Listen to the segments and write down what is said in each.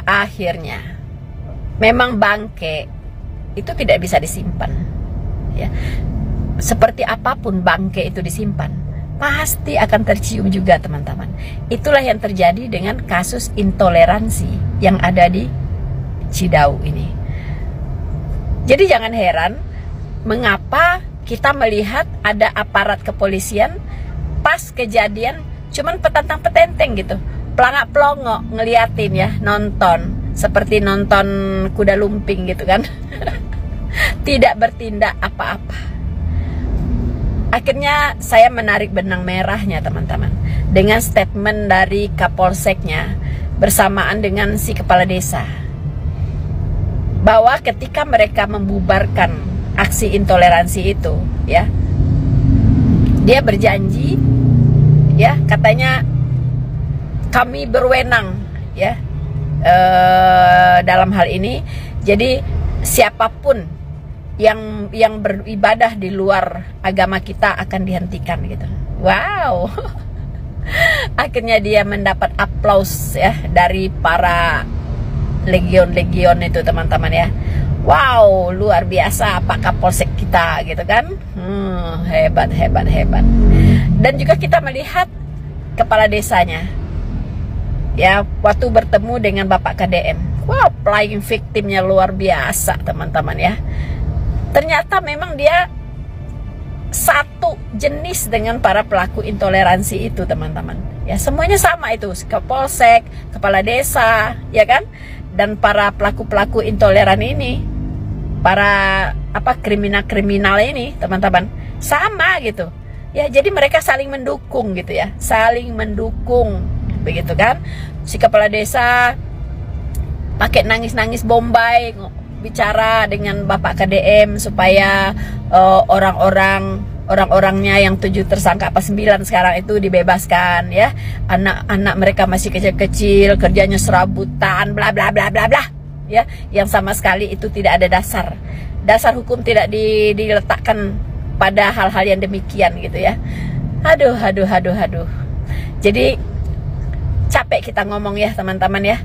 akhirnya memang bangke itu tidak bisa disimpan, ya. Seperti apapun bangke itu disimpan, pasti akan tercium juga, teman-teman. Itulah yang terjadi dengan kasus intoleransi yang ada di Cidau ini. Jadi jangan heran mengapa kita melihat ada aparat kepolisian pas kejadian cuman petantang petenteng gitu, pelangak pelongo ngeliatin, ya, nonton seperti nonton kuda lumping gitu kan. Tidak bertindak apa-apa. Akhirnya saya menarik benang merahnya, teman-teman, dengan statement dari Kapolseknya bersamaan dengan si kepala desa, bahwa ketika mereka membubarkan aksi intoleransi itu, ya, dia berjanji, ya, katanya kami berwenang, ya, dalam hal ini. Jadi siapapun yang beribadah di luar agama kita akan dihentikan gitu. Wow. Akhirnya dia mendapat aplaus, ya, dari para legion-legion itu, teman-teman, ya. Wow, luar biasa Pak Kapolsek kita gitu kan. Hebat. Dan juga kita melihat kepala desanya, ya, waktu bertemu dengan Bapak KDM. Wow, playing victimnya luar biasa, teman-teman, ya. Ternyata memang dia satu jenis dengan para pelaku intoleransi itu, teman-teman. Ya, semuanya sama itu, Kapolsek, kepala desa, ya kan? Dan para pelaku-pelaku intoleran ini, para kriminal-kriminal ini, teman-teman, sama gitu. Ya, jadi mereka saling mendukung gitu, ya. Saling mendukung, begitu kan? Si kepala desa pakai nangis-nangis Bombay, bicara dengan Bapak KDM supaya orang-orangnya yang 7 tersangka 9 sekarang itu dibebaskan, ya. Anak-anak mereka masih kecil-kecil, kerjanya serabutan, bla bla bla bla bla, ya, yang sama sekali itu tidak ada dasar hukum, tidak diletakkan pada hal-hal yang demikian gitu, ya. Aduh. Jadi capek kita ngomong, ya, teman-teman, ya.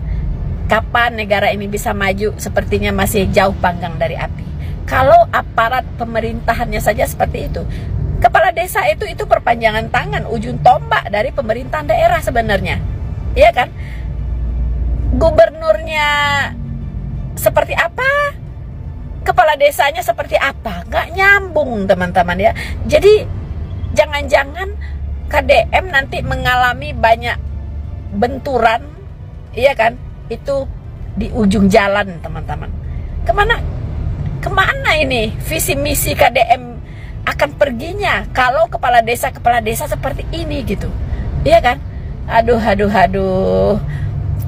Kapan negara ini bisa maju? Sepertinya masih jauh panggang dari api. Kalau aparat pemerintahannya saja seperti itu, kepala desa itu perpanjangan tangan, ujung tombak dari pemerintahan daerah sebenarnya, iya kan? Gubernurnya seperti apa, kepala desanya seperti apa, nggak nyambung, teman-teman, ya. Jadi jangan-jangan KDM nanti mengalami banyak benturan, iya kan? Itu di ujung jalan, teman-teman. Kemana ini visi misi KDM akan perginya kalau kepala desa seperti ini gitu, iya kan? Aduh.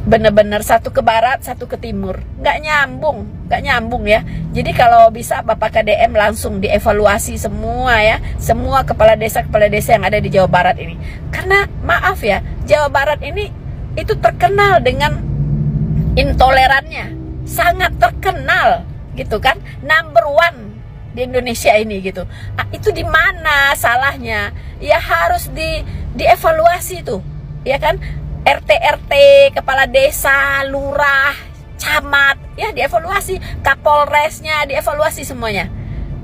Bener-bener satu ke barat, satu ke timur, nggak nyambung, ya. Jadi kalau bisa Bapak KDM langsung dievaluasi semua, ya, semua kepala desa yang ada di Jawa Barat ini. Karena maaf, ya, Jawa Barat ini itu terkenal dengan intolerannya, sangat terkenal gitu kan, number 1 di Indonesia ini gitu. Itu di mana salahnya? Ya harus dievaluasi tuh, ya kan? RT, kepala desa, lurah, camat, ya dievaluasi, Kapolresnya dievaluasi semuanya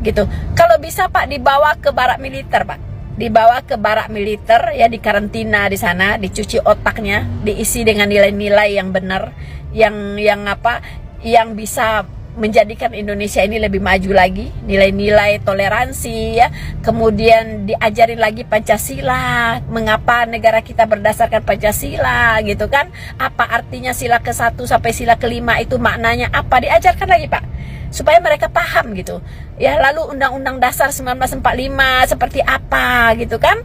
gitu. Kalau bisa, Pak, dibawa ke barak militer, Pak. Dibawa ke barak militer, ya, di karantina di sana, dicuci otaknya, diisi dengan nilai-nilai yang benar, yang bisa menjadikan Indonesia ini lebih maju lagi, nilai-nilai toleransi, ya. Kemudian diajarin lagi Pancasila, mengapa negara kita berdasarkan Pancasila gitu kan, apa artinya sila ke-1 sampai sila ke-5 itu maknanya apa, diajarkan lagi, Pak, supaya mereka paham gitu, ya. Lalu Undang-Undang Dasar 1945 seperti apa gitu kan,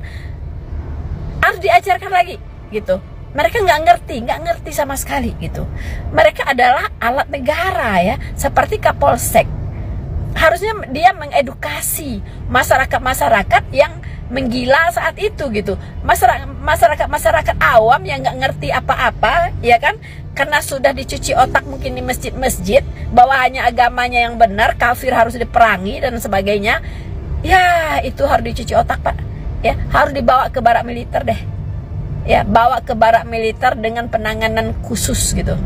harus diajarkan lagi gitu. Mereka nggak ngerti sama sekali gitu. Mereka adalah alat negara, ya, seperti Kapolsek. Harusnya dia mengedukasi masyarakat yang menggila saat itu gitu. Masyarakat awam yang nggak ngerti apa-apa, ya kan? Karena sudah dicuci otak mungkin di masjid-masjid bahwa hanya agamanya yang benar, kafir harus diperangi dan sebagainya. Ya, itu harus dicuci otak, Pak. Ya, harus dibawa ke barak militer deh. Ya, bawa ke barak militer dengan penanganan khusus gitu.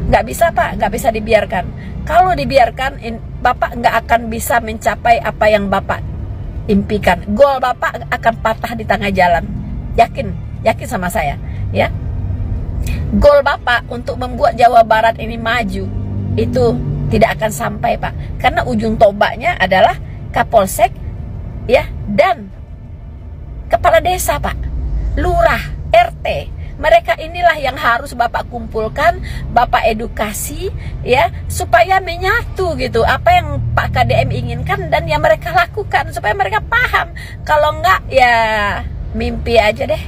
Nggak bisa Pak, nggak bisa dibiarkan. Kalau dibiarkan, Bapak nggak akan bisa mencapai apa yang Bapak impikan. Goal Bapak akan patah di tengah jalan. Yakin sama saya, ya. Goal Bapak untuk membuat Jawa Barat ini maju itu tidak akan sampai Pak, karena ujung tombaknya adalah Kapolsek, ya, dan kepala desa Pak, lurah, RT. Mereka inilah yang harus Bapak kumpulkan, Bapak edukasi, ya, supaya menyatu gitu apa yang Pak KDM inginkan dan yang mereka lakukan, supaya mereka paham. Kalau enggak, ya mimpi aja deh.